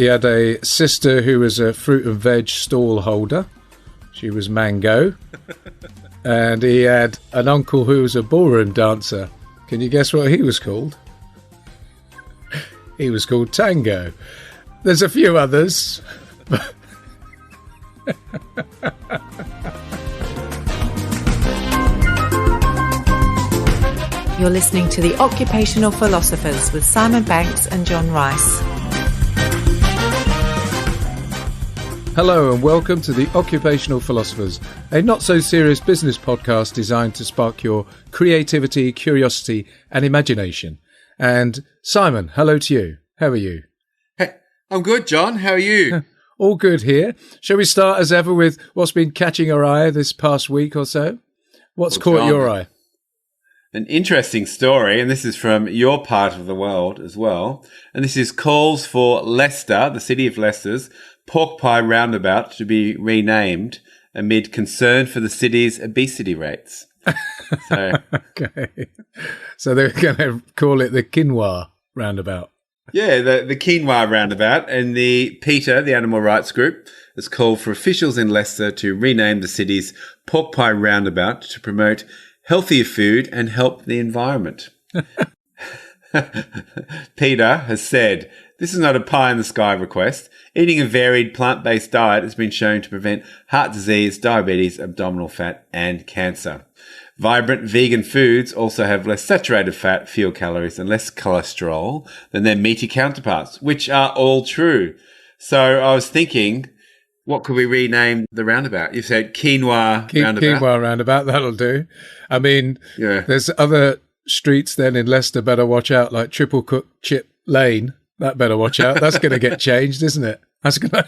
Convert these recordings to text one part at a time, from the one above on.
He had a sister who was a fruit and veg stall holder. She was Mango. And he had an uncle who was a ballroom dancer. Can you guess what he was called? He was called Tango. There's a few others. You're listening to the Occupational Philosophers with Simon Banks and John Rice. Hello and welcome to the Occupational Philosophers, a not-so-serious business podcast designed to spark your creativity, curiosity and imagination. And Simon, hello to you. How are you? Hey, I'm good, John. How are you? All good here. Shall we start as ever with what's been catching our eye this past week or so? What's caught your eye? An interesting story, and this is from your part of the world as well. And this is calls for Leicester, the city of Leicester's pork pie roundabout to be renamed amid concern for the city's obesity rates. Okay. So they're going to call it the quinoa roundabout. Yeah, the quinoa roundabout. And the PETA, the animal rights group, has called for officials in Leicester to rename the city's pork pie roundabout to promote healthier food and help the environment. PETA has said, this is not a pie-in-the-sky request. Eating a varied plant-based diet has been shown to prevent heart disease, diabetes, abdominal fat, and cancer. Vibrant vegan foods also have less saturated fat, fewer calories, and less cholesterol than their meaty counterparts, which are all true. So I was thinking, what could we rename the roundabout? You said quinoa roundabout. Quinoa roundabout, that'll do. I mean, There's other streets then in Leicester better watch out, like Triple Cook Chip Lane. That better watch out. That's going to get changed, isn't it? That's going to...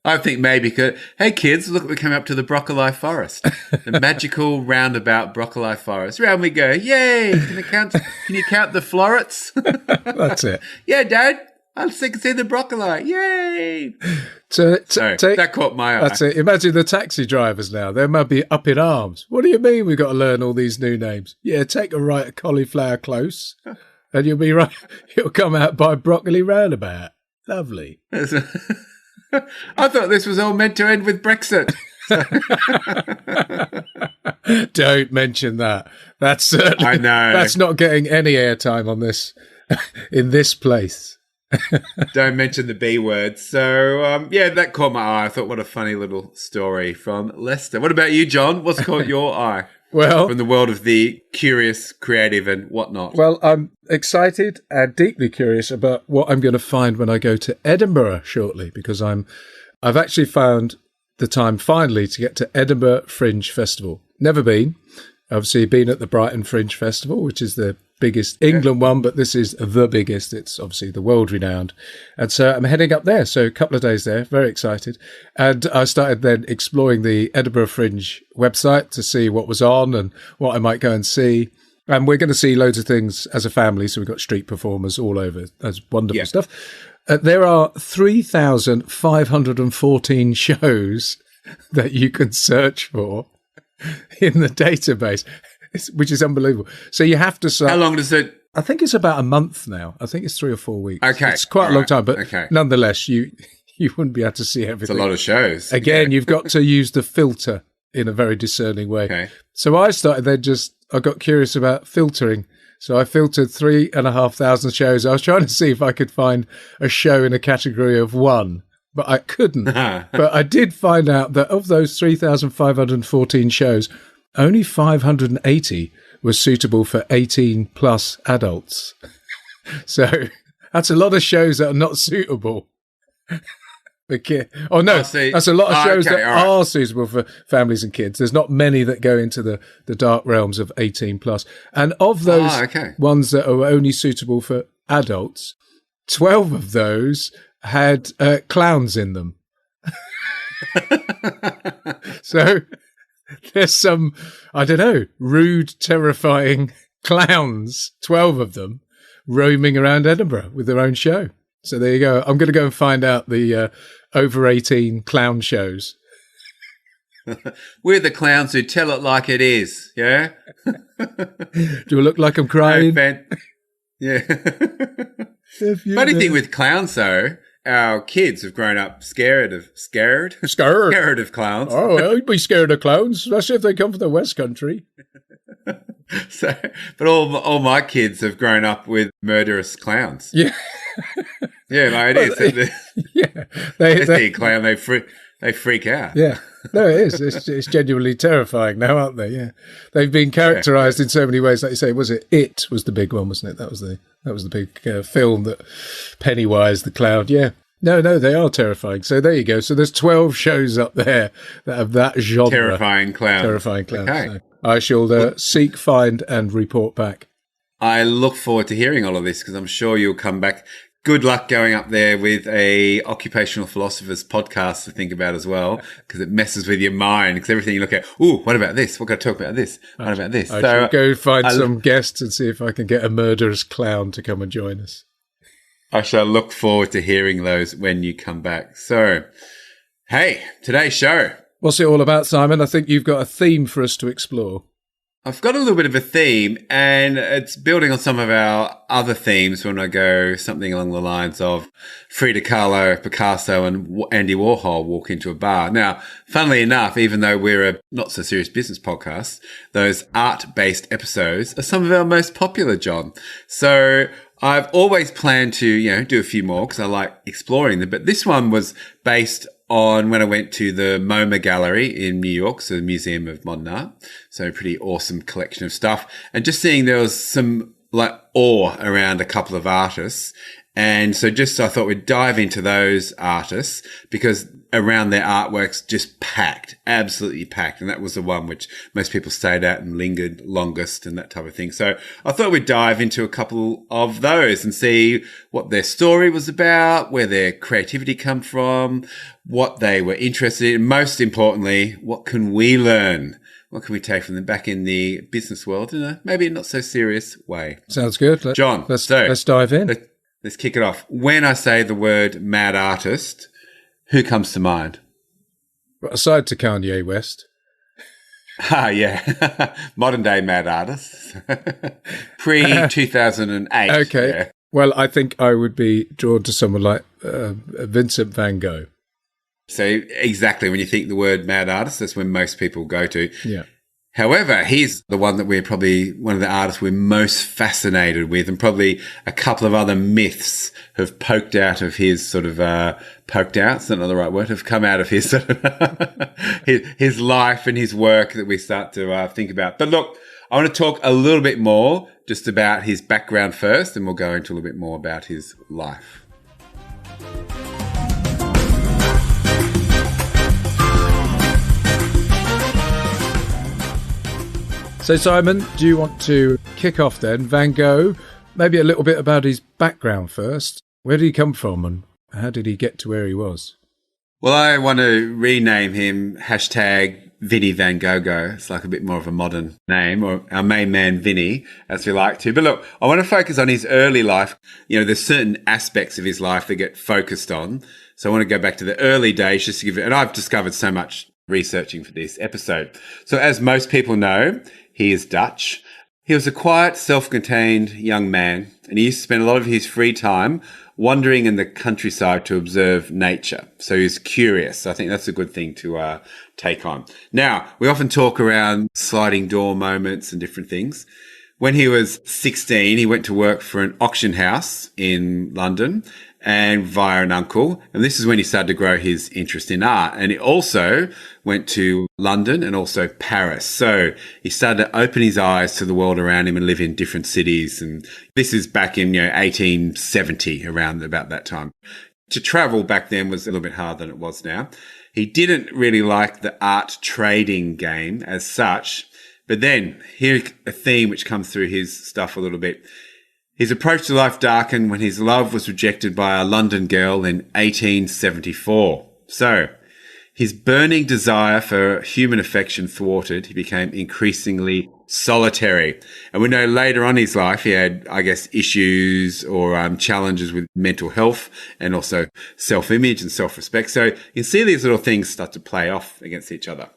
I think maybe, hey kids, look, we're coming up to the broccoli forest. The magical roundabout broccoli forest. Round we go. Yay! Can you count the florets? That's it. Yeah, Dad. I can see the broccoli. Yay! That caught my eye. That's it. Imagine the taxi drivers now. They might be up in arms. What do you mean we've got to learn all these new names? Yeah, take a right at Cauliflower Close and you'll be right. You'll come out by Broccoli Roundabout. Lovely. I thought this was all meant to end with Brexit. Don't mention that. That's certainly, I know. That's not getting any airtime on this in this place. Don't mention the B word. So, that caught my eye. I thought, what a funny little story from Leicester. What about you, John? What's caught your eye? Well, from the world of the curious, creative and whatnot. Well, I'm excited and deeply curious about what I'm going to find when I go to Edinburgh shortly, because I've actually found the time finally to get to Edinburgh Fringe Festival. Never been. Obviously been at the Brighton Fringe Festival, which is the biggest England one, but this is the biggest. It's obviously the world renowned. And so I'm heading up there. So a couple of days there, very excited. And I started then exploring the Edinburgh Fringe website to see what was on and what I might go and see. And we're going to see loads of things as a family. So we've got street performers all over. That's wonderful stuff. There are 3,514 shows that you can search for in the database, which is unbelievable. So you have to start. How long does it? I think it's about a month now. I think it's 3 or 4 weeks. Okay. It's quite a long time, but nonetheless, you wouldn't be able to see everything. It's a lot of shows. Again, you've got to use the filter in a very discerning way. Okay. So I started then I got curious about filtering. So I filtered 3,500 shows. I was trying to see if I could find a show in a category of one, but I couldn't. But I did find out that of those 3,514 shows, only 580 were suitable for 18 plus adults. So that's a lot of shows that are not suitable. That's a lot of shows that are suitable for families and kids. There's not many that go into the dark realms of 18 plus. And of those ones that are only suitable for adults, 12 of those had clowns in them. So there's some, I don't know, rude, terrifying clowns, 12 of them, roaming around Edinburgh with their own show. So there you go. I'm going to go and find out the over 18 clown shows. We're the clowns who tell it like it is, yeah? Do I look like I'm crying? Yeah. Funny thing with clowns, though, our kids have grown up scared of clowns. Oh, I'd be scared of clowns, especially if they come from the West Country. So, but all my kids have grown up with murderous clowns. Yeah. Yeah, like it is. Yeah. They see a clown, they freak out. Yeah. No, it is. It's genuinely terrifying now, aren't they? Yeah. They've been characterized in so many ways. Like you say, It was the big one, wasn't it? That was the big film that Pennywise the clown. Yeah. No, they are terrifying. So there you go. So there's 12 shows up there that have that genre. Terrifying clowns. Okay. So I shall seek, find, and report back. I look forward to hearing all of this because I'm sure you'll come back. Good luck going up there with a Occupational Philosophers podcast to think about as well, because it messes with your mind. Because everything you look at, what about this? What can I talk about this? What about this? I shall go find some guests and see if I can get a murderous clown to come and join us. I shall look forward to hearing those when you come back. So, hey, today's show. What's it all about, Simon? I think you've got a theme for us to explore. I've got a little bit of a theme, and it's building on some of our other themes when I go something along the lines of Frida Kahlo, Picasso, and Andy Warhol walk into a bar. Now, funnily enough, even though we're a not-so-serious business podcast, those art-based episodes are some of our most popular, John. So I've always planned to, do a few more because I like exploring them, but this one was based on when I went to the MoMA Gallery in New York, so the Museum of Modern Art. So a pretty awesome collection of stuff. And just seeing there was some awe around a couple of artists. And so I thought we'd dive into those artists because around their artworks just packed, absolutely packed. And that was the one which most people stayed at and lingered longest and that type of thing. So I thought we'd dive into a couple of those and see what their story was about, where their creativity come from, what they were interested in. Most importantly, what can we learn? What can we take from them back in the business world in a maybe not so serious way? Sounds good. John, let's dive in. Let's kick it off. When I say the word mad artist, who comes to mind? Aside to Kanye West. Yeah. Modern day mad artist. Pre-2008. Okay. Yeah. Well, I think I would be drawn to someone like Vincent Van Gogh. So exactly, when you think the word mad artist, that's when most people go to. Yeah. However, he's the one that we're probably one of the artists we're most fascinated with, and probably a couple of other myths have poked out of his sort of, poked out, it's not the right word, have come out of his sort of his life and his work that we start to think about. But look, I want to talk a little bit more just about his background first, and we'll go into a little bit more about his life. So, Simon, do you want to kick off then? Van Gogh, maybe a little bit about his background first. Where did he come from and how did he get to where he was? Well, I want to rename him #Vinny Van Gogh. It's like a bit more of a modern name, or our main man, Vinny, as we like to. But look, I want to focus on his early life. There's certain aspects of his life that get focused on. So I want to go back to the early days just to give it, and I've discovered so much researching for this episode. So as most people know, he is Dutch. He was a quiet, self-contained young man, and he used to spend a lot of his free time wandering in the countryside to observe nature. So he's curious. I think that's a good thing to take on. Now, we often talk around sliding door moments and different things. When he was 16, he went to work for an auction house in London and via an uncle. And this is when he started to grow his interest in art. And he also went to London and also Paris. So he started to open his eyes to the world around him and live in different cities. And this is back in 1870, around about that time. To travel back then was a little bit harder than it was now. He didn't really like the art trading game as such. But then here's a theme which comes through his stuff a little bit. His approach to life darkened when his love was rejected by a London girl in 1874. So, his burning desire for human affection thwarted, he became increasingly solitary. And we know later on in his life he had, issues or challenges with mental health and also self-image and self-respect. So, you can see these little things start to play off against each other.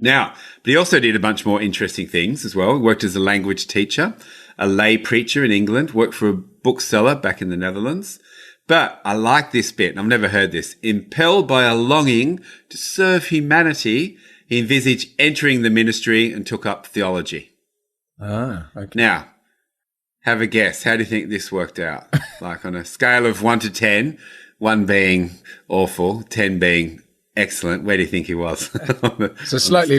Now, but he also did a bunch more interesting things as well. He worked as a language teacher, a lay preacher in England, worked for a bookseller back in the Netherlands. But I like this bit, and I've never heard this. Impelled by a longing to serve humanity, he envisaged entering the ministry and took up theology. Ah, okay. Now, have a guess. How do you think this worked out? Like on a scale of 1 to 10, 1 being awful, 10 being excellent. Where do you think he was? It's a slightly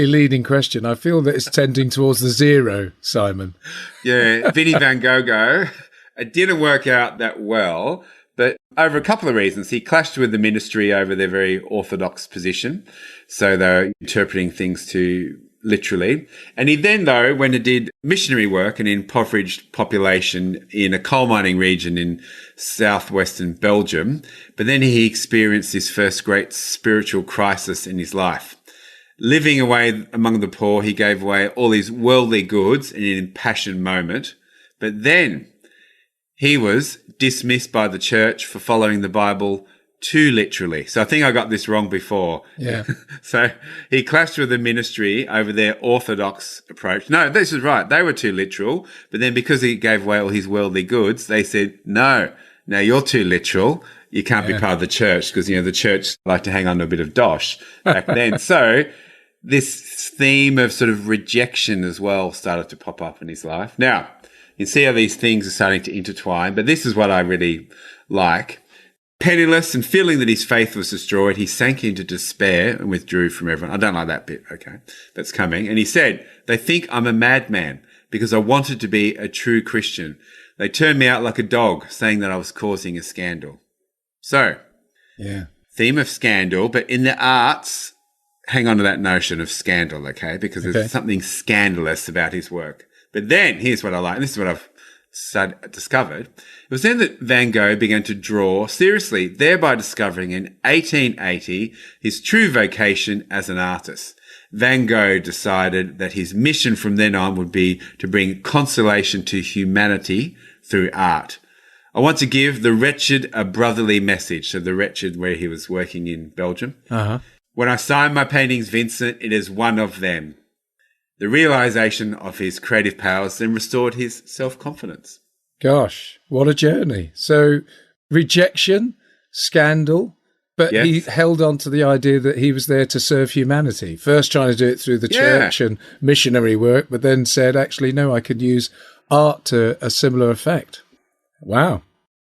leading question. I feel that it's tending towards the 0, Simon. Yeah, Vinnie Van Gogh. It didn't work out that well, but over a couple of reasons. He clashed with the ministry over their very orthodox position. So they're interpreting things too literally. And he then, though, went and did missionary work in an impoverished population in a coal mining region in southwestern Belgium. But then he experienced his first great spiritual crisis in his life. Living away among the poor, he gave away all his worldly goods in an impassioned moment. But then he was dismissed by the church for following the Bible too literally. So I think I got this wrong before. Yeah. So he clashed with the ministry over their orthodox approach. No, this is right. They were too literal. But then because he gave away all his worldly goods, they said, no, you're too literal. You can't be part of the church because, the church like to hang on to a bit of dosh back then. So this theme of sort of rejection as well started to pop up in his life. Now, you can see how these things are starting to intertwine, but this is what I really like. Penniless and feeling that his faith was destroyed, he sank into despair and withdrew from everyone. I don't like that bit. Okay, that's coming. And he said, they think I'm a madman because I wanted to be a true Christian. They turned me out like a dog, saying that I was causing a scandal. So, theme of scandal, but in the arts, hang on to that notion of scandal, okay? Because there's something scandalous about his work. But then, here's what I like, and this is what I've discovered. It was then that Van Gogh began to draw seriously, thereby discovering in 1880 his true vocation as an artist. Van Gogh decided that his mission from then on would be to bring consolation to humanity through art. I want to give the wretched a brotherly message. So the wretched where he was working in Belgium. Uh-huh. When I sign my paintings, Vincent, it is one of them. The realization of his creative powers then restored his self-confidence. Gosh, what a journey. So rejection, scandal, but he held on to the idea that he was there to serve humanity. First trying to do it through the church and missionary work, but then said, actually, no, I could use art to a similar effect. Wow.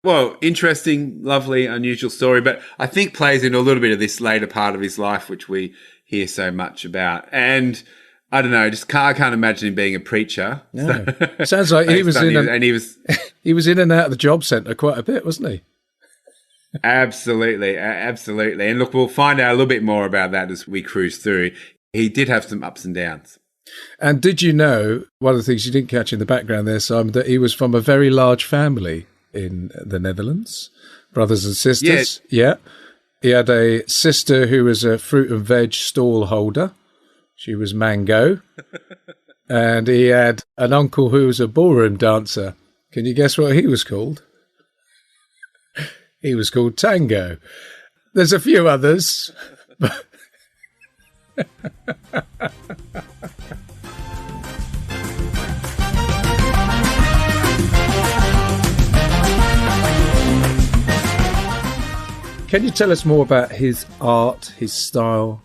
Well, interesting, lovely, unusual story, but I think plays into a little bit of this later part of his life, which we hear so much about. And I don't know, I can't imagine him being a preacher. No. Sounds like he was he was in and out of the job centre quite a bit, wasn't he? Absolutely. And look, we'll find out a little bit more about that as we cruise through. He did have some ups and downs. And did you know, one of the things you didn't catch in the background there, Simon, that he was from a very large family in the Netherlands, brothers and sisters? Yeah. He had a sister who was a fruit and veg stall holder. She was Mango. And he had an uncle who was a ballroom dancer. Can you guess what he was called? He was called Tango. There's a few others. Can you tell us more about his art, his style,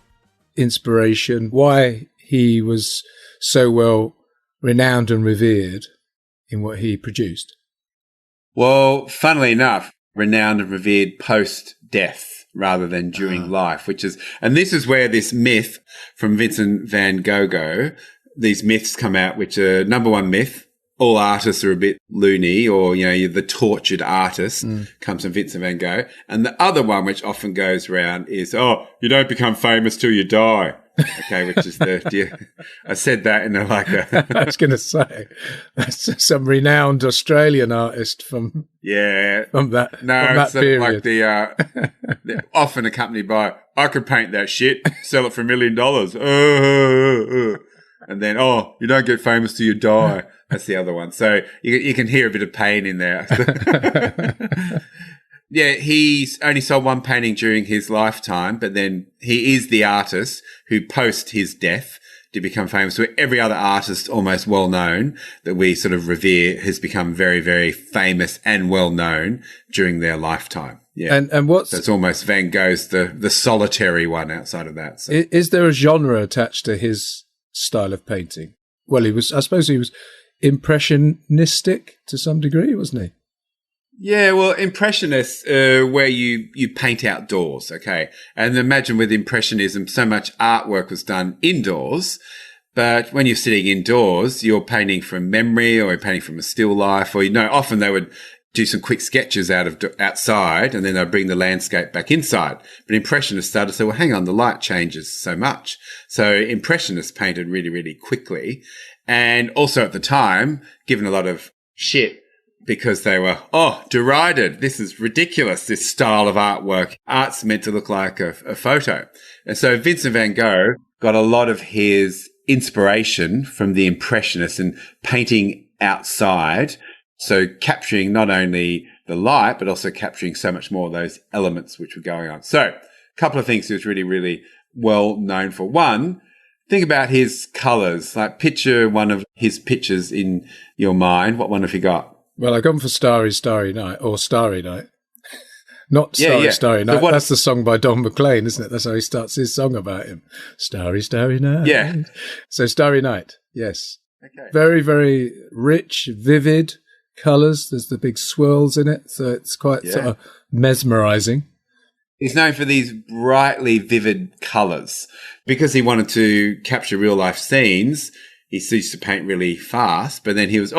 inspiration, why he was so well renowned and revered in what he produced? Well, funnily enough, renowned and revered post-death rather than during life, and this is where this myth from Vincent Van Gogh, these myths come out, which are number one myth, all artists are a bit loony, or, you're the tortured artist, comes from Vincent Van Gogh. And the other one, which often goes around, is, you don't become famous till you die. Okay, which is I said that in I was going to say, that's some renowned Australian artist from that period. Like they're often accompanied by, I could paint that shit, sell it for $1 million. And then, you don't get famous till you die. That's the other one. So you can hear a bit of pain in there. He's only sold one painting during his lifetime, but then he is the artist who, post his death, did become famous, where every other artist, almost well known, that we sort of revere, has become very, very famous and well known during their lifetime. Yeah. And what's... So it's almost Van Gogh's the solitary one outside of that. So. Is there a genre attached to his style of painting? Well, I suppose he was impressionistic to some degree, wasn't he? Yeah, well, Impressionists, where you paint outdoors, okay? And imagine with Impressionism, so much artwork was done indoors, but when you're sitting indoors, you're painting from memory, or you're painting from a still life, or, often they would do some quick sketches outside, and then they'd bring the landscape back inside. But Impressionists started to say, well, hang on, the light changes so much. So Impressionists painted really, really quickly. And also at the time, given a lot of shit, because they were, derided. This is ridiculous, this style of artwork. Art's meant to look like a photo. And so Vincent Van Gogh got a lot of his inspiration from the Impressionists and painting outside. So capturing not only the light, but also capturing so much more of those elements which were going on. So a couple of things he was really, really well known for. One, think about his colours. Like, picture one of his pictures in your mind. What one have you got? Well, I've gone for Starry, Starry Night, or Starry Night. Not Starry, Starry Night. So that's the song by Don McLean, isn't it? That's how he starts his song about him. Starry, Starry Night. Yeah. So Starry Night, yes. Okay. Very, very rich, vivid colours. There's the big swirls in it, so it's quite sort of mesmerising. He's known for these brightly vivid colours. Because he wanted to capture real-life scenes, he used to paint really fast, but then he was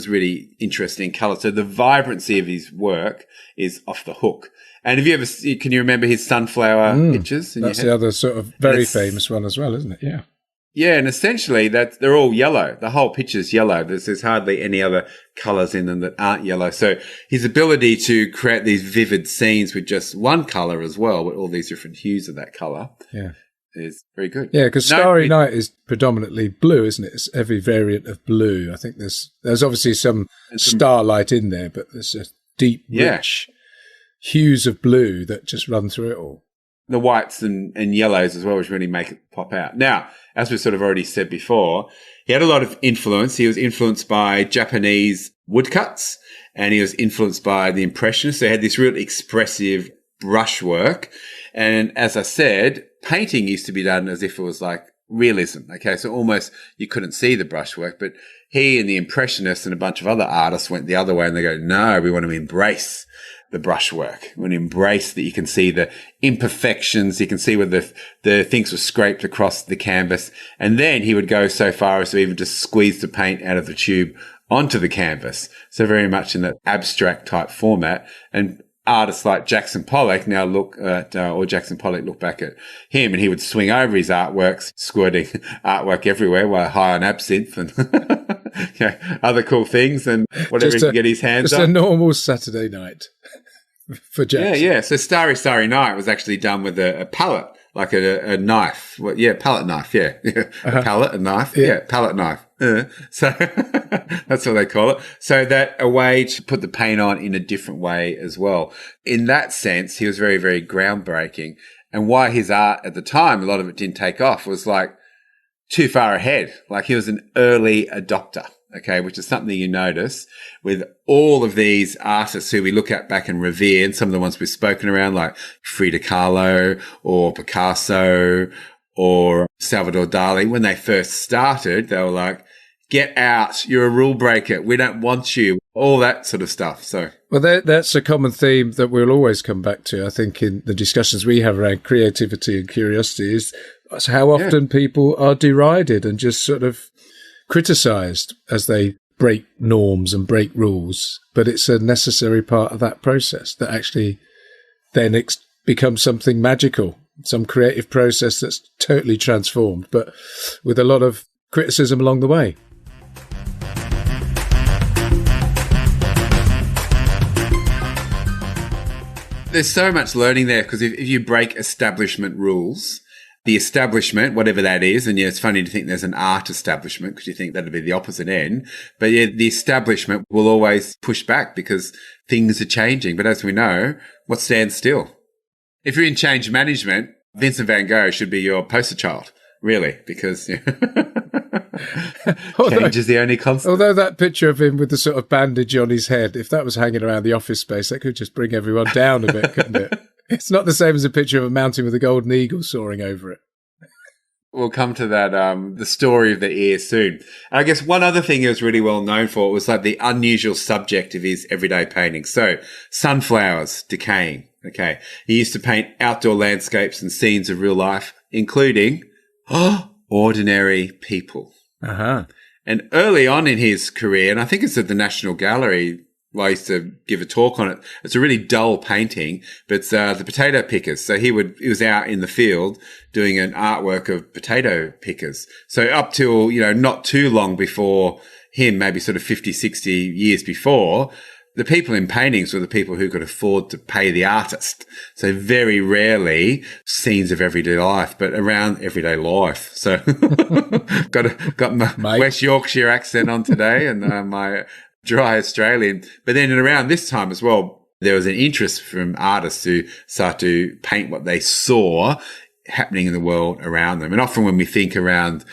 really interested in colour. So the vibrancy of his work is off the hook. And can you remember his sunflower pictures? That's the other sort of very famous one as well, isn't it? Yeah. Yeah, and essentially they're all yellow. The whole picture's yellow. There's hardly any other colours in them that aren't yellow. So his ability to create these vivid scenes with just one colour as well, with all these different hues of that colour. Yeah. Is very good. Yeah, because Starry Night is predominantly blue, isn't it? It's every variant of blue. I think there's obviously some starlight in there, but there's a deep, rich hues of blue that just run through it all. The whites and yellows as well, which really make it pop out. Now, as we've sort of already said before, he had a lot of influence. He was influenced by Japanese woodcuts, and he was influenced by the Impressionists. So he had this real expressive brushwork. And as I said, painting used to be done as if it was like realism. Okay, so almost you couldn't see the brushwork, but he and the Impressionists and a bunch of other artists went the other way, and they go, no, we want to embrace the brushwork. We want to embrace that you can see the imperfections, you can see where the things were scraped across the canvas. And then he would go so far as to even just squeeze the paint out of the tube onto the canvas. So very much in that abstract type format. And artists like Jackson Pollock now look back at him, and he would swing over his artworks, squirting artwork everywhere while high on absinthe and other cool things and whatever he could get his hands on. Just a normal Saturday night for Jackson. Yeah. So Starry, Starry Night was actually done with a palette, like a knife. Well, palette knife, yeah. A palette, a knife, palette knife. So that's what they call it. So that a way to put the paint on in a different way as well. In that sense, he was very, very groundbreaking. And why his art at the time, a lot of it didn't take off, was like too far ahead. Like he was an early adopter, okay, which is something you notice with all of these artists who we look at back and revere, and some of the ones we've spoken around, like Frida Kahlo or Picasso or Salvador Dali. When they first started, they were like, get out, you're a rule breaker, we don't want you, all that sort of stuff. So, well, that's a common theme that we'll always come back to, I think, in the discussions we have around creativity and curiosity, is how often people are derided and just sort of criticised as they break norms and break rules. But it's a necessary part of that process that actually then becomes something magical, some creative process that's totally transformed, but with a lot of criticism along the way. There's so much learning there, because if you break establishment rules, the establishment, whatever that is, and it's funny to think there's an art establishment because you think that'd be the opposite end, but the establishment will always push back because things are changing. But as we know, what stands still? If you're in change management, Vincent Van Gogh should be your poster child. really, because change is the only constant. Although that picture of him with the sort of bandage on his head, if that was hanging around the office space, that could just bring everyone down a bit, couldn't it? It's not the same as a picture of a mountain with a golden eagle soaring over it. We'll come to that, the story of the ear soon. And I guess one other thing he was really well known for was like the unusual subject of his everyday paintings. So sunflowers decaying. Okay. He used to paint outdoor landscapes and scenes of real life, including ordinary people. Uh-huh. And early on in his career, and I think it's at the National Gallery, I used to give a talk on it. It's a really dull painting, but it's the potato pickers. So he was out in the field doing an artwork of potato pickers. So up till, not too long before him, maybe sort of 50, 60 years before, the people in paintings were the people who could afford to pay the artist. So very rarely scenes of everyday life, but around everyday life. So got my West Yorkshire accent on today and my dry Australian. But then around this time as well, there was an interest from artists to start to paint what they saw happening in the world around them. And often when we think around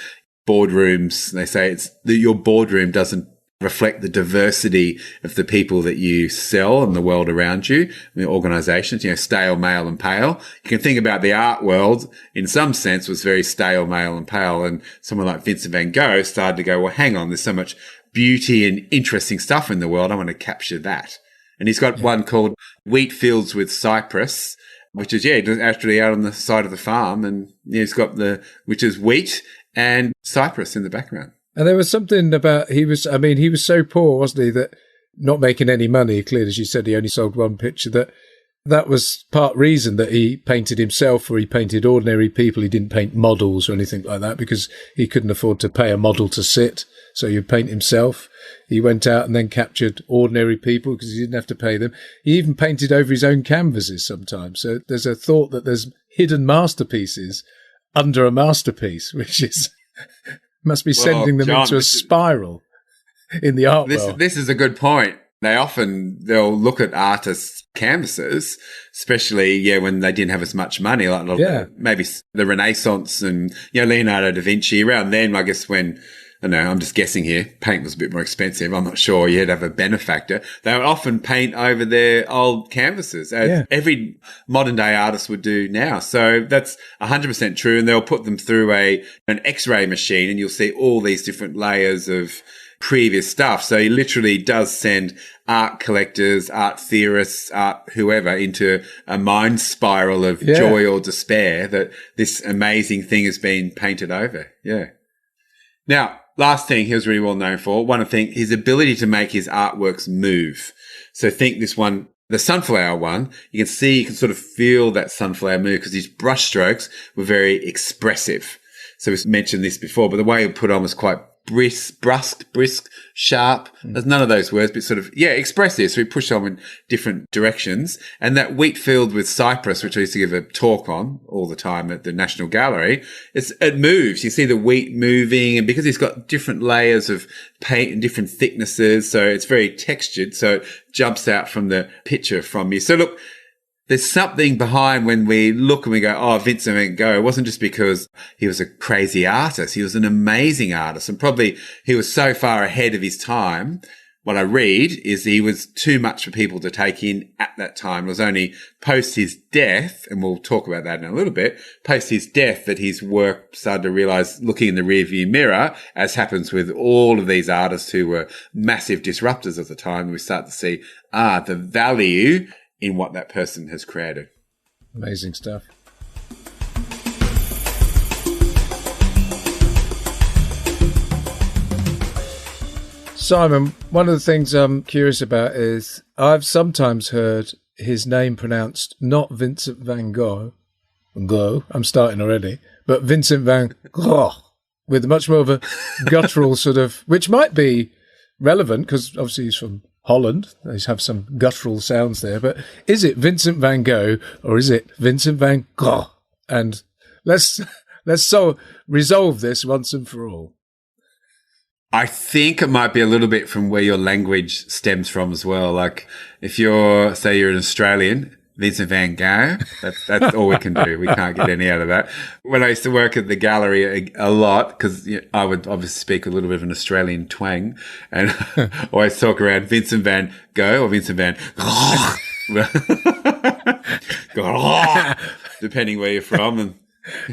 boardrooms, they say it's that your boardroom doesn't reflect the diversity of the people that you sell and the world around you, the organizations, stale, male and pale. You can think about the art world in some sense was very stale, male and pale. And someone like Vincent Van Gogh started to go, well, hang on, there's so much beauty and interesting stuff in the world. I want to capture that. And he's got one called Wheat Fields with Cypress, which is, actually out on the side of the farm. And he's got which is wheat and cypress in the background. And there was something about, he was so poor, wasn't he, that not making any money, clearly, as you said, he only sold one picture, that was part reason that he painted himself, or he painted ordinary people. He didn't paint models or anything like that because he couldn't afford to pay a model to sit. So he'd paint himself. He went out and then captured ordinary people because he didn't have to pay them. He even painted over his own canvases sometimes. So there's a thought that there's hidden masterpieces under a masterpiece, which is must be sending them into a spiral in the art world. This is a good point. They'll look at artists' canvases, especially, when they didn't have as much money, like maybe the Renaissance and, Leonardo da Vinci around then, I guess when, I don't know, I'm just guessing here, paint was a bit more expensive. I'm not sure. You had to have a benefactor. They would often paint over their old canvases, as every modern day artist would do now. So that's 100% true. And they'll put them through an X-ray machine and you'll see all these different layers of previous stuff. So he literally does send art collectors, art theorists, art whoever into a mind spiral of joy or despair that this amazing thing has been painted over. Yeah. Now, last thing he was really well known for, one of his ability to make his artworks move. So think this one, the sunflower one, you can sort of feel that sunflower move because his brush strokes were very expressive. So we've mentioned this before, but the way he put on was quite brisk, sharp. There's none of those words, but sort of, expressive. So we push on in different directions. And that wheat field with cypress, which I used to give a talk on all the time at the National Gallery, it moves. You see the wheat moving, and because he's got different layers of paint and different thicknesses, so it's very textured. So it jumps out from the picture from you. So look, there's something behind when we look and we go, oh, Vincent Van Gogh. It wasn't just because he was a crazy artist. He was an amazing artist. And probably he was so far ahead of his time. What I read is he was too much for people to take in at that time. It was only post his death, and we'll talk about that in a little bit, post his death that his work started to realize, looking in the rearview mirror, as happens with all of these artists who were massive disruptors at the time, we start to see, the value in what that person has created. Amazing stuff. Simon, one of the things I'm curious about is I've sometimes heard his name pronounced not Vincent Van Gogh, I'm starting already, but Vincent Van Gogh, with much more of a guttural sort of, which might be relevant because obviously he's from Holland. They have some guttural sounds there. But is it Vincent Van Gogh or is it Vincent Van Gogh? And let's resolve this once and for all. I think it might be a little bit from where your language stems from as well. Like if you're an Australian, Vincent Van Gogh. That's all we can do. We can't get any out of that. When I used to work at the gallery a lot, because I would obviously speak a little bit of an Australian twang, and always talk around Vincent Van Gogh or Vincent Van Gogh, depending where you're from.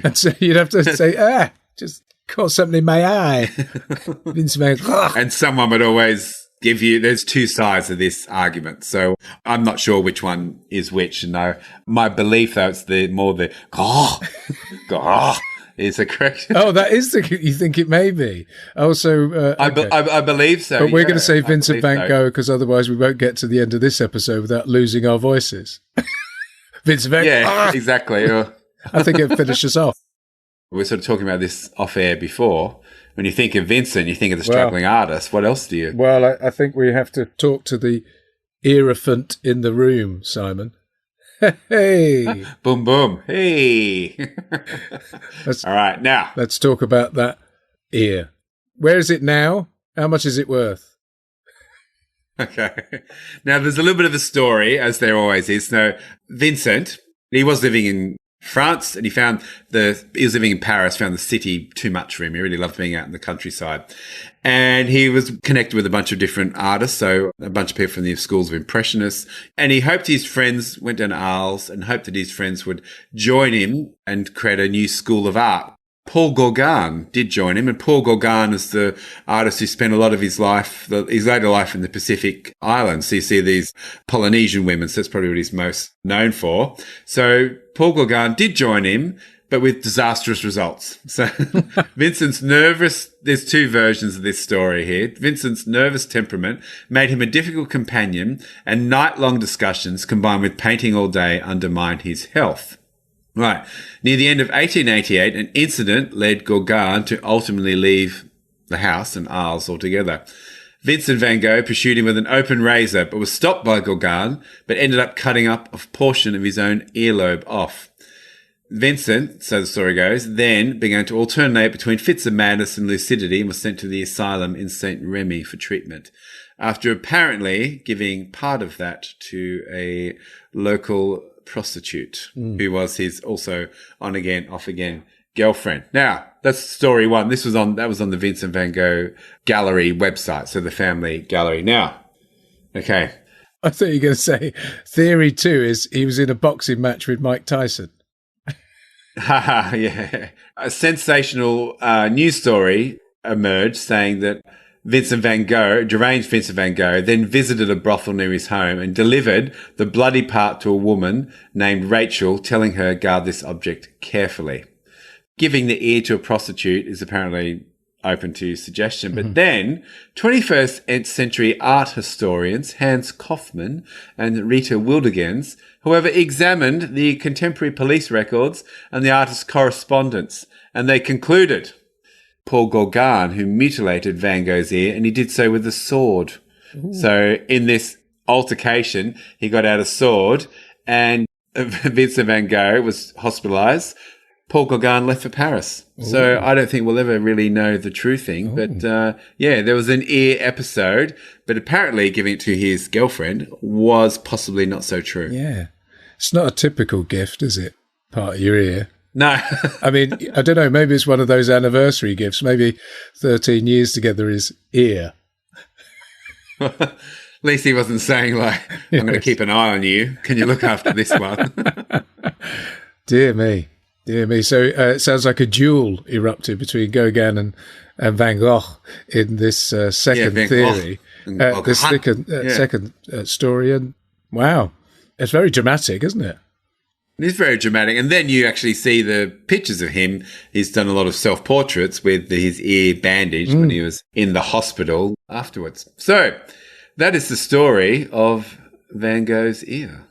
And so you'd have to say, just caught something in my eye. Vincent Van Gogh. And someone would always give you, there's two sides of this argument. So I'm not sure which one is which. No, my belief though, it's the is the correct. Oh, that is you think it may be. Also, okay. I believe so. But we're going to say Vincent Van Gogh because otherwise we won't get to the end of this episode without losing our voices. Vincent Van Gogh. Yeah, exactly. I think it'll finish us off. We were sort of talking about this off air before. When you think of Vincent, you think of the struggling artist. What else do you? Well, I think we have to talk to the hierophant in the room, Simon. Hey. Boom, boom. Hey. All right, now. Let's talk about that ear. Where is it now? How much is it worth? Okay. Now, there's a little bit of a story, as there always is. Now, Vincent, he was living in France, and he was living in Paris, found the city too much for him. He really loved being out in the countryside. And he was connected with a bunch of different artists, so a bunch of people from the schools of Impressionists. And he hoped his friends went down to Arles and hoped that his friends would join him and create a new school of art. Paul Gauguin did join him, and Paul Gauguin is the artist who spent a lot of his later life in the Pacific Islands. So you see these Polynesian women, so that's probably what he's most known for. So Paul Gauguin did join him, but with disastrous results. So Vincent's nervous, there's two versions of this story here. Vincent's nervous temperament made him a difficult companion, and night-long discussions combined with painting all day undermined his health. Right. Near the end of 1888, an incident led Gauguin to ultimately leave the house and Arles altogether. Vincent Van Gogh pursued him with an open razor, but was stopped by Gauguin, but ended up cutting up a portion of his own earlobe off. Vincent, so the story goes, then began to alternate between fits of madness and lucidity and was sent to the asylum in St. Remy for treatment, after apparently giving part of that to a local prostitute who was his also on again, off again girlfriend. Now, that's story one. That was on the Vincent Van Gogh gallery website, so the family gallery. Now, okay. I thought you were going to say theory two is he was in a boxing match with Mike Tyson. Yeah. A sensational news story emerged saying that Vincent Van Gogh, deranged Vincent Van Gogh, then visited a brothel near his home and delivered the bloody part to a woman named Rachel, telling her, guard this object carefully. Giving the ear to a prostitute is apparently open to suggestion. But then 21st century art historians Hans Kaufmann and Rita Wildegens, however, examined the contemporary police records and the artist's correspondence, and they concluded Paul Gauguin, who mutilated Van Gogh's ear, and he did so with a sword. Ooh. So in this altercation, he got out a sword, and Vincent Van Gogh was hospitalized. Paul Gauguin left for Paris. Ooh. So I don't think we'll ever really know the true thing. Ooh. But there was an ear episode, but apparently giving it to his girlfriend was possibly not so true. Yeah. It's not a typical gift, is it? Part of your ear. No. I mean, I don't know, maybe it's one of those anniversary gifts. Maybe 13 years together is ear. At least he wasn't saying, like, I'm going to keep an eye on you. Can you look after this one? Dear me. Dear me. So it sounds like a duel erupted between Gauguin and Van Gogh in this second theory. Second story. And wow, it's very dramatic, isn't it? It's very dramatic. And then you actually see the pictures of him. He's done a lot of self-portraits with his ear bandaged when he was in the hospital afterwards. So that is the story of Van Gogh's ear.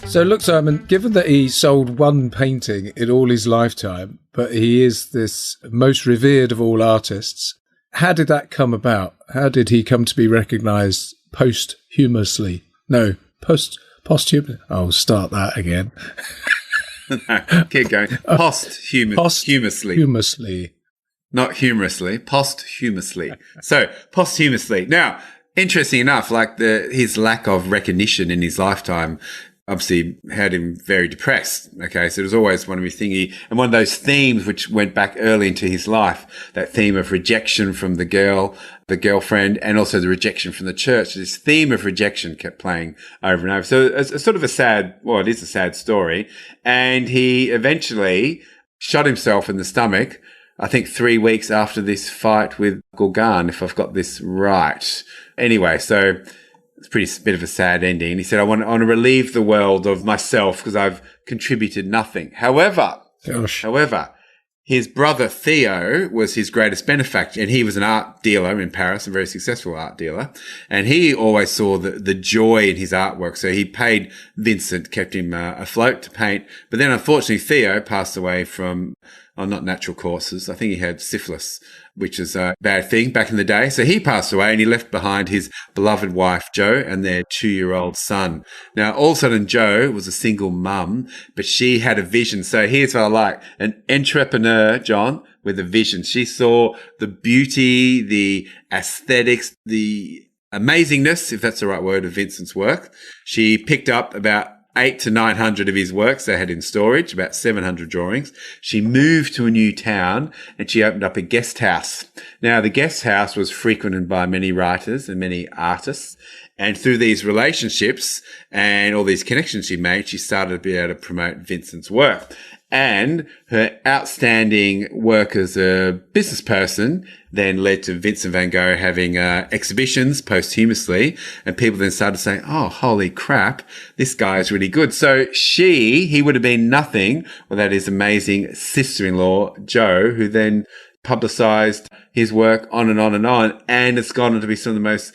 So look, Simon, given that he sold one painting in all his lifetime, but he is this most revered of all artists, how did that come about? How did he come to be recognised posthumously? No, posthumously. I'll start that again. No, keep going. Posthumously. not humorously, posthumously. So, posthumously. Now, interesting enough, like his lack of recognition in his lifetime obviously had him very depressed. Okay, so it was always one of his thingy, and one of those themes which went back early into his life, that theme of rejection from the girlfriend, and also the rejection from the church. This theme of rejection kept playing over and over. So it's sort of it is a sad story. And he eventually shot himself in the stomach, I think 3 weeks after this fight with Gauguin, if I've got this right. Anyway, so it's a bit of a sad ending. He said, I want to relieve the world of myself because I've contributed nothing. However, his brother Theo was his greatest benefactor, and he was an art dealer in Paris, a very successful art dealer. And he always saw the joy in his artwork. So he paid Vincent, kept him afloat to paint. But then unfortunately, Theo passed away from not natural causes. I think he had syphilis, which is a bad thing back in the day. So he passed away, and he left behind his beloved wife, Jo, and their 2-year-old son. Now, all of a sudden, Jo was a single mum, but she had a vision. So here's what I like. An entrepreneur, John, with a vision. She saw the beauty, the aesthetics, the amazingness, if that's the right word, of Vincent's work. She picked up about 800 to 900 of his works they had in storage, about 700 drawings. She moved to a new town and she opened up a guest house. Now, the guest house was frequented by many writers and many artists. And through these relationships and all these connections she made, she started to be able to promote Vincent's work. And her outstanding work as a business person then led to Vincent Van Gogh having exhibitions posthumously, and people then started saying, oh, holy crap, this guy is really good. So he would have been nothing without his amazing sister-in-law, Jo, who then publicized his work on and on and on, and it's gone on to be some of the most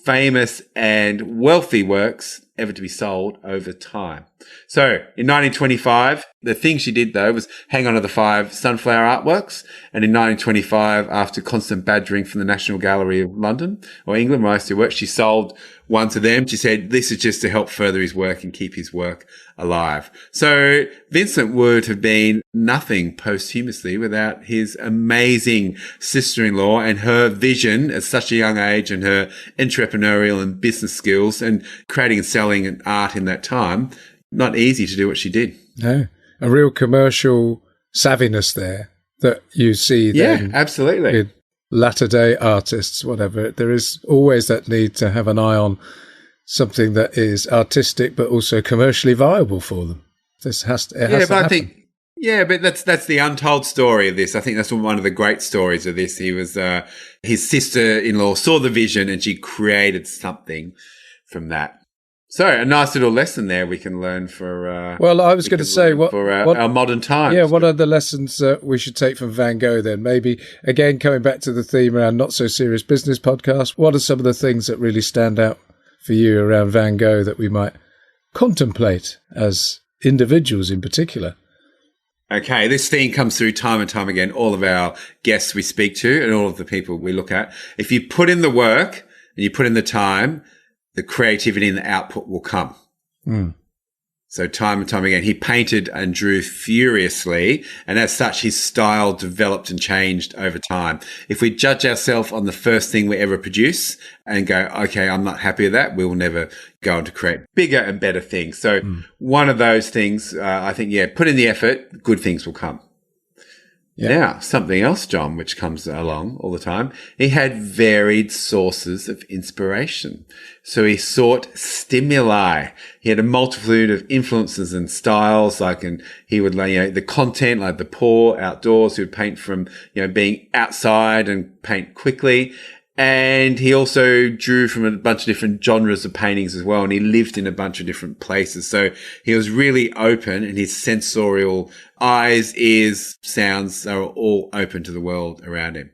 famous and wealthy works ever to be sold over time. So in 1925, the thing she did though was hang on to the 5 sunflower artworks. And in 1925, after constant badgering from the National Gallery of London or England, where I used to work, she sold one to them. She said, this is just to help further his work and keep his work alive. So Vincent would have been nothing posthumously without his amazing sister-in-law and her vision at such a young age, and her entrepreneurial and business skills and creating and selling art in that time. Not easy to do what she did. No, a real commercial savviness there that you see then. Yeah, absolutely. With latter-day artists, whatever. There is always that need to have an eye on something that is artistic but also commercially viable for them. This has to happen. But that's the untold story of this. I think that's one of the great stories of this. He was his sister-in-law saw the vision and she created something from that. So a nice little lesson there we can learn for. I was going to say our modern times. Yeah, what are the lessons we should take from Van Gogh then? Maybe again coming back to the theme around Not So Serious Business podcast. What are some of the things that really stand out for you around Van Gogh that we might contemplate as individuals in particular? Okay, this theme comes through time and time again. All of our guests we speak to and all of the people we look at. If you put in the work and you put in the time, the creativity and the output will come. Mm. So time and time again, he painted and drew furiously, and as such, his style developed and changed over time. If we judge ourselves on the first thing we ever produce and go, okay, I'm not happy with that, we will never go on to create bigger and better things. So one of those things, I think, put in the effort, good things will come. Yeah. Now, something else, John, which comes along all the time, he had varied sources of inspiration. So he sought stimuli. He had a multitude of influences and styles, and he would, the content, like the poor outdoors, he would paint from, being outside and paint quickly. And he also drew from a bunch of different genres of paintings as well. And he lived in a bunch of different places. So he was really open, and his sensorial eyes, ears, sounds are all open to the world around him.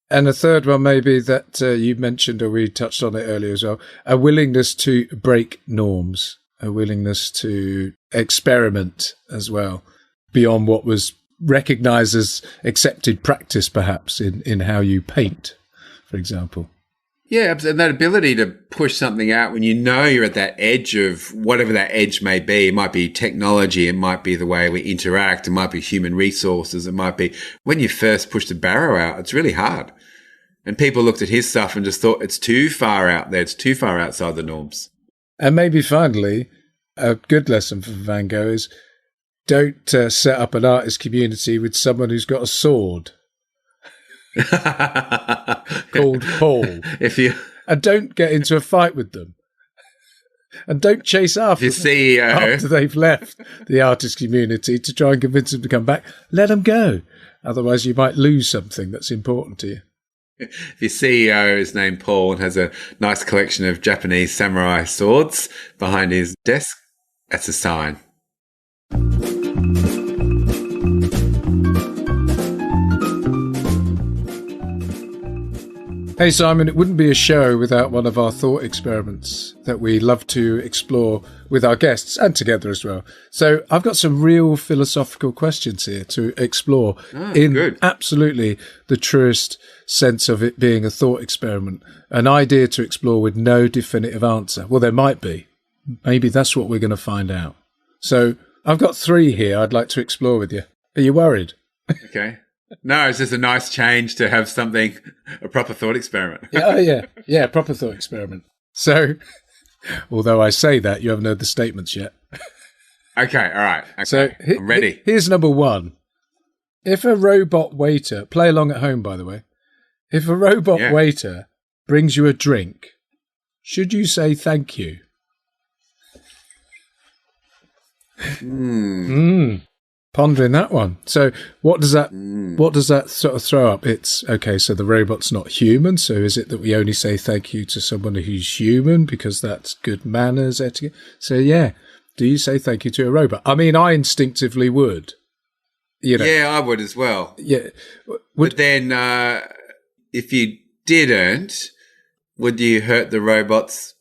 And a third one maybe that you mentioned, or we touched on it earlier as well, a willingness to break norms, a willingness to experiment as well, beyond what was recognized as accepted practice perhaps in how you paint, for example. Yeah, and that ability to push something out when you know you're at that edge of whatever that edge may be. It might be technology. It might be the way we interact. It might be human resources. It might be when you first push the barrow out, it's really hard. And people looked at his stuff and just thought it's too far out there. It's too far outside the norms. And maybe finally, a good lesson from Van Gogh is don't set up an artist community with someone who's got a sword. Called Paul. And don't get into a fight with them. And don't chase after your CEO after they've left the artist community to try and convince them to come back. Let them go. Otherwise, you might lose something that's important to you. If your CEO is named Paul and has a nice collection of Japanese samurai swords behind his desk, that's a sign. Hey Simon, it wouldn't be a show without one of our thought experiments that we love to explore with our guests and together as well. So I've got some real philosophical questions here to explore absolutely the truest sense of it being a thought experiment, an idea to explore with no definitive answer. Well, there might be. Maybe that's what we're going to find out. So I've got 3 here I'd like to explore with you. Are you worried? Okay. No, it's just a nice change to have something, a proper thought experiment. Yeah, proper thought experiment. So, although I say that, you haven't heard the statements yet. Okay, all right. Okay, so I'm ready. Here's number 1. If a robot waiter, play along at home, by the way. If a robot waiter brings you a drink, should you say thank you? Pondering that one. So what does that sort of throw up? It's okay, so the robot's not human, so is it that we only say thank you to someone who's human because that's good manners, etiquette? So yeah, do you say thank you to a robot? I mean, I instinctively would. You know. Yeah, I would as well. Yeah. But then if you didn't, would you hurt the robot's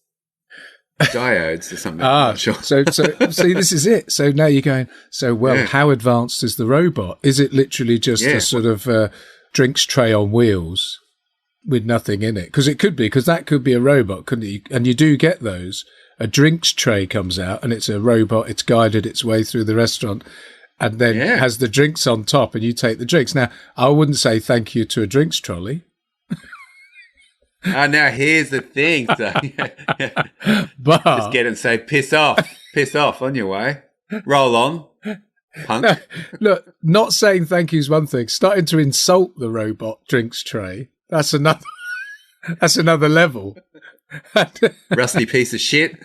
diodes or something? Sure. So see, this is it. So now you're going, how advanced is the robot? Is it literally just a sort of drinks tray on wheels with nothing in it? Because it could be, because that could be a robot, couldn't it? And you do get those. A drinks tray comes out and it's a robot. It's guided its way through the restaurant and then has the drinks on top and you take the drinks. Now, I wouldn't say thank you to a drinks trolley. Now here's the thing. But just get it and say, piss off on your way. Roll on, punk. No, look, not saying thank you is one thing. Starting to insult the robot drinks tray, that's another level. Rusty piece of shit.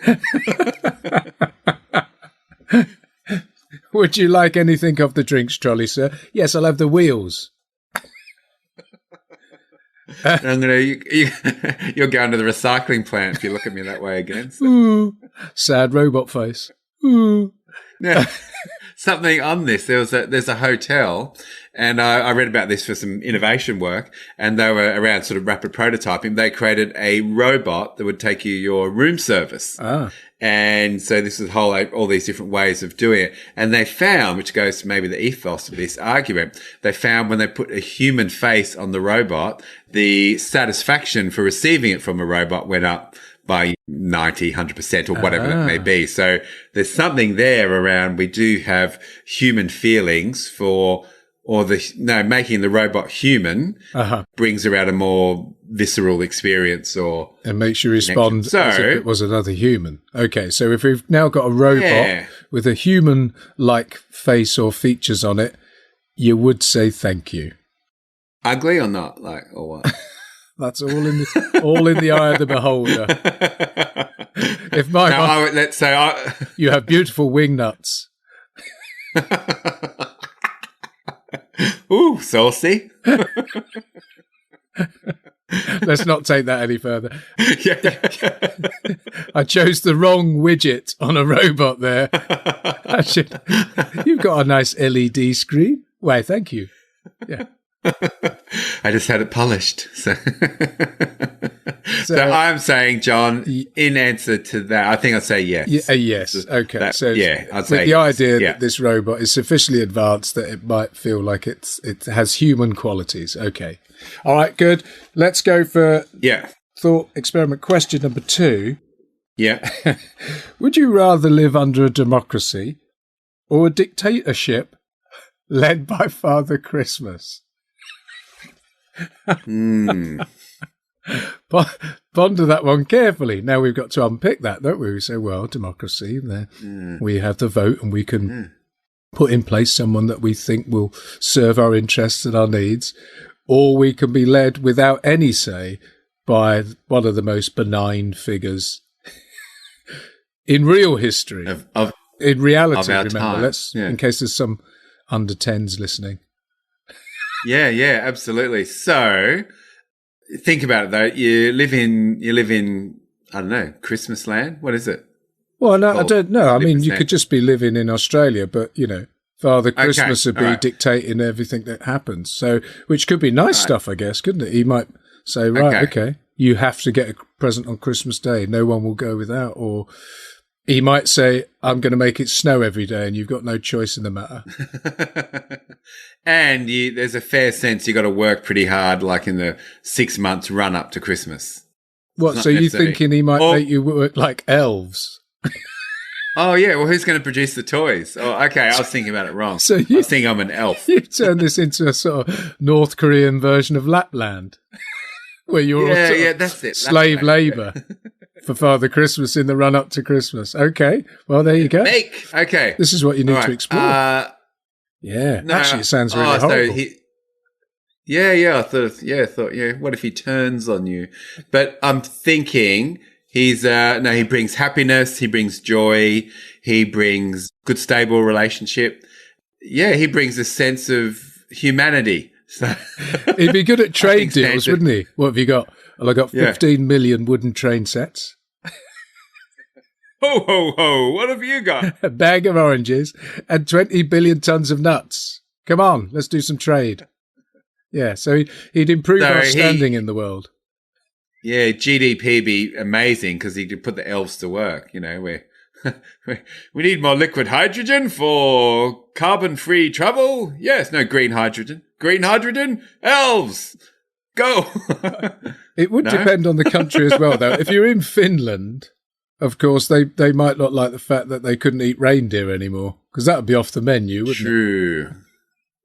Would you like anything off the drinks trolley, sir? Yes, I'll have the wheels. And you're going to the recycling plant if you look at me that way again. So. Ooh, sad robot face. Ooh. Now, something on this. There's a hotel, and I read about this for some innovation work, and they were around sort of rapid prototyping. They created a robot that would take you your room service. And so this is all these different ways of doing it. And they found, which goes to maybe the ethos of this argument, they found when they put a human face on the robot, the satisfaction for receiving it from a robot went up by 90, 100% or whatever it may be. So there's something there around we do have human feelings making the robot human brings around a more visceral experience and makes you respond as if it was another human. Okay, so if we've now got a robot with a human-like face or features on it, you would say thank you. Ugly or not, or what? That's all in the eye of the beholder. If you have beautiful wing nuts. Ooh, saucy. Let's not take that any further. I chose the wrong widget on a robot there. You've got a nice LED screen. Why, thank you. Yeah. I just had it polished. So I'm saying, John, in answer to that, I think I'd say yes. Yes. Okay. I'd say the idea that this robot is sufficiently advanced that it might feel like it has human qualities. Okay. All right, good. Let's go for thought experiment question number 2. Yeah. Would you rather live under a democracy or a dictatorship led by Father Christmas? Ponder that one carefully. Now we've got to unpick that, don't we? We say, well, democracy, there we have the vote and we can put in place someone that we think will serve our interests and our needs, or we can be led without any say by one of the most benign figures in real history. In reality, remember, in case there's some under 10s listening. Yeah, absolutely. So think about it though. You live in I don't know, Christmas land. What is it? Well, no, I don't know. I mean, you could just be living in Australia, but Father Christmas would be dictating everything that happens. So, which could be nice stuff, I guess, couldn't it? He might say, okay, you have to get a present on Christmas Day. No one will go without. Or he might say, I'm going to make it snow every day and you've got no choice in the matter. And there's a fair sense you got to work pretty hard, like in the 6 months run up to Christmas. What, so you're thinking he might make you work like elves? Oh, yeah. Well, who's going to produce the toys? Oh, okay. I was thinking about it wrong. I was thinking I'm an elf. You turn this into a sort of North Korean version of Lapland, where you're that's it. Slave labour for Father Christmas in the run up to Christmas. Okay. Well, there you go. Okay. This is what you need to explore. Actually, it sounds really horrible. I thought, what if he turns on you? But I'm thinking he brings happiness, he brings joy, he brings good, stable relationship. Yeah, he brings a sense of humanity. So he'd be good at trade deals, wouldn't he? What have you got? Well, I got 15 million wooden train sets. Ho, ho, ho. What have you got? A bag of oranges and 20 billion tons of nuts. Come on, let's do some trade. Yeah, so he'd improve our standing in the world. Yeah, GDP be amazing because he could put the elves to work. We need more liquid hydrogen for carbon-free travel. Yes, no, green hydrogen. Green hydrogen, elves, go. It would depend on the country as well, though. If you're in Finland, of course, they might not like the fact that they couldn't eat reindeer anymore, because that would be off the menu, wouldn't it? True.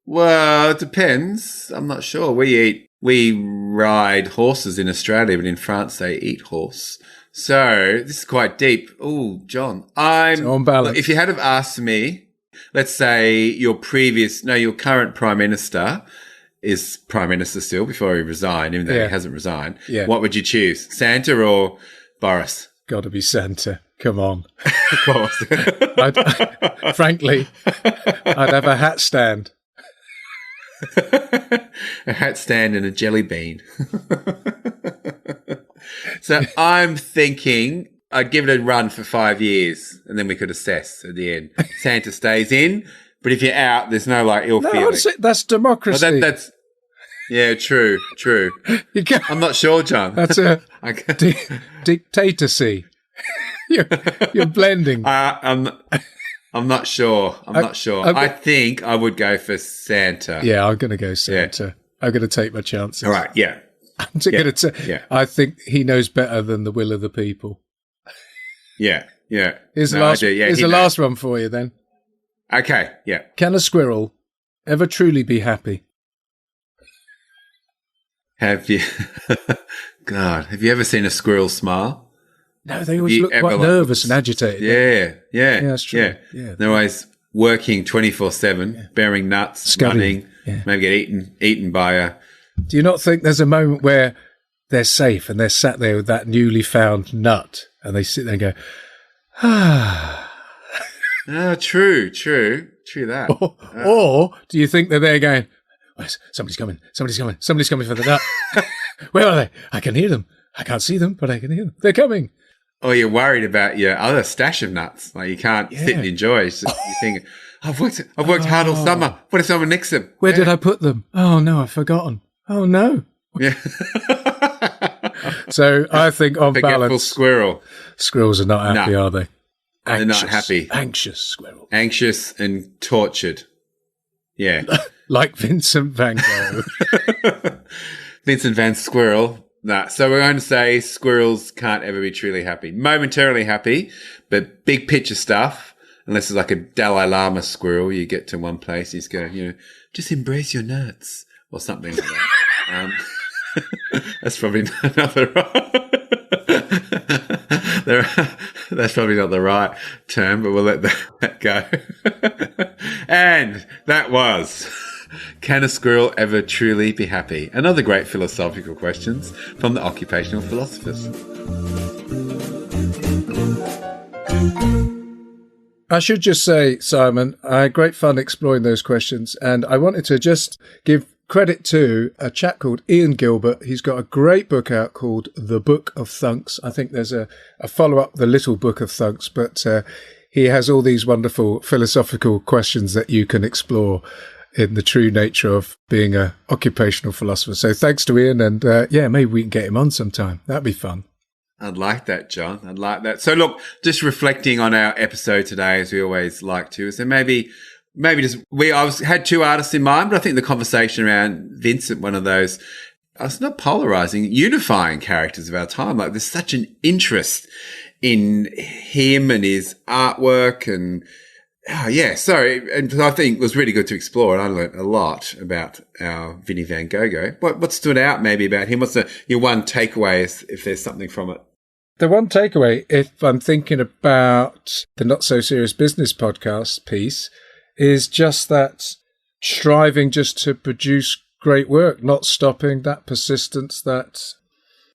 Well, it depends. I'm not sure. We ride horses in Australia, but in France they eat horse. So this is quite deep. Oh, John, on balance. Look, if you had have asked me, let's say your current Prime Minister is Prime Minister still before he resigned, even though he hasn't resigned. Yeah. What would you choose, Santa or Boris? Got to be Santa. Come on. Of course. Frankly, I'd have a hat stand. A hat stand and a jelly bean. So I'm thinking I'd give it a run for 5 years and then we could assess at the end. Santa stays in, but if you're out, there's no ill feeling. That's democracy. Well, that's true. I'm not sure, John. That's a dictatorcy. You're blending. I'm not sure. I think I would go for Santa. Yeah, I'm going to go Santa. Yeah. I'm going to take my chances. All right, yeah. I'm just going to say, I think he knows better than the will of the people. Yeah. Here's the last one for you then. Okay, yeah. Can a squirrel ever truly be happy? Have you ever seen a squirrel smile? No, they always look quite nervous and agitated. Yeah, that's true. Yeah. They're always working 24/7, bearing nuts, running, maybe get eaten by a... Do you not think there's a moment where they're safe and they're sat there with that newly found nut and they sit there and go, True that. Or do you think they're there going, somebody's coming for the nut. Where are they? I can hear them. I can't see them, but I can hear them. They're coming. Or you're worried about your other stash of nuts. Like you can't sit and enjoy. It's just, you think, I've worked hard all summer. What if someone nicks them? Where did I put them? Oh, no, I've forgotten. Oh, no. Yeah. So I think on balance, squirrels are not happy, are they? They're not happy. Anxious squirrel. Anxious and tortured. Yeah. Like Vincent Van Gogh. Vincent Van Squirrel, Nah, so we're going to say squirrels can't ever be truly happy. Momentarily happy, but big picture stuff, unless it's like a Dalai Lama squirrel, you get to one place, you just go, just embrace your nuts or something like that. That's probably not that's probably not the right term, but we'll let that go. And that was, can a squirrel ever truly be happy? Another great philosophical questions from the Occupational Philosophers. I should just say, Simon, I had great fun exploring those questions, and I wanted to just give credit to a chap called Ian Gilbert. He's got a great book out called The Book of Thunks. I think there's a follow-up, The Little Book of Thunks, but he has all these wonderful philosophical questions that you can explore in the true nature of being an occupational philosopher. So thanks to Ian, and maybe we can get him on sometime. That'd be fun. I'd like that, John. I'd like that. So look, just reflecting on our episode today, as we always like to, is there maybe just I had two artists in mind, but I think the conversation around Vincent, one of those, it's not polarizing, unifying characters of our time. Like there's such an interest in him and his artwork, and and I think it was really good to explore, and I learned a lot about our Vinnie Van Gogh. What stood out maybe about him? What's your one takeaway, if there's something from it? The one takeaway, if I'm thinking about the Not So Serious Business podcast piece, is just that striving just to produce great work, not stopping, that persistence, that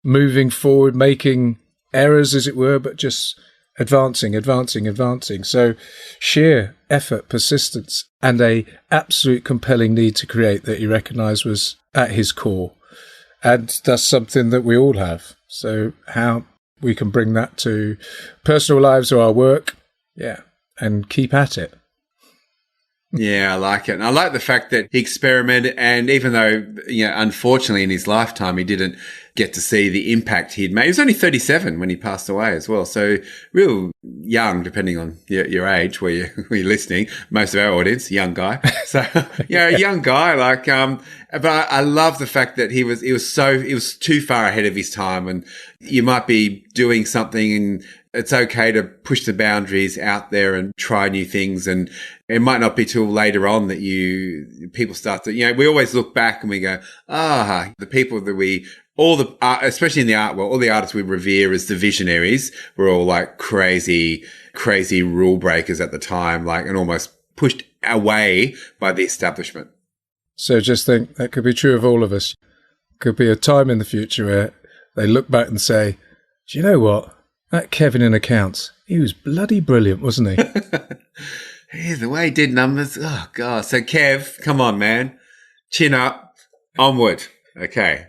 moving forward, making errors, as it were, but just advancing. So sheer effort, persistence, and a absolute compelling need to create that he recognised was at his core. And that's something that we all have. So how we can bring that to personal lives or our work, and keep at it. Yeah, I like it. And I like the fact that he experimented, and even though, unfortunately in his lifetime, he didn't get to see the impact he'd made. He was only 37 when he passed away as well. So real young, depending on your age, where you're listening. Most of our audience, young guy. So, a young guy, but I love the fact that he was too far ahead of his time, and you might be doing something and it's okay to push the boundaries out there and try new things. And it might not be till later on that people start to, we always look back and we go, the people that especially in the art world, all the artists we revere as the visionaries were all like crazy rule breakers at the time, and almost pushed away by the establishment. So just think that could be true of all of us. Could be a time in the future where they look back and say, do you know what? That Kevin in accounts, he was bloody brilliant, wasn't he? Yeah, the way he did numbers. Oh, God. So, Kev, come on, man. Chin up. Onward. Okay.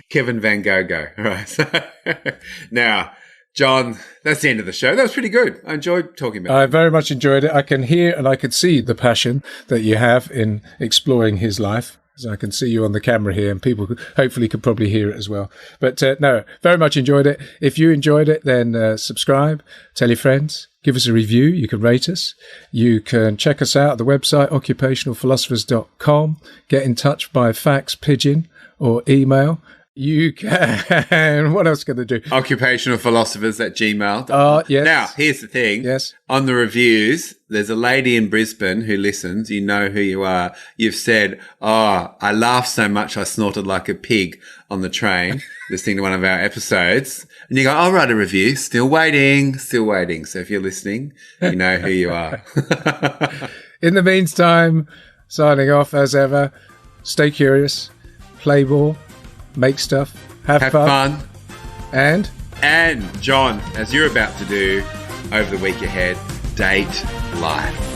Kevin Van Gogh. All right. So, now, John, that's the end of the show. That was pretty good. I enjoyed talking about it. I very much enjoyed it. I can hear and I could see the passion that you have in exploring his life. So I can see you on the camera here, and people hopefully could probably hear it as well. But no, very much enjoyed it. If you enjoyed it, then subscribe, tell your friends, give us a review. You can rate us. You can check us out at the website, occupationalphilosophers.com. Get in touch by fax, pigeon, or email. You can. What else can they do? Occupationalphilosophers@gmail.com. Yes. Now, here's the thing. Yes. On the reviews, there's a lady in Brisbane who listens. You know who you are. You've said, I laughed so much I snorted like a pig on the train listening to one of our episodes. And you go, I'll write a review. Still waiting. So if you're listening, you know who you are. In the meantime, signing off as ever, stay curious, play ball, make stuff, have fun. And John, as you're about to do over the week ahead, date life.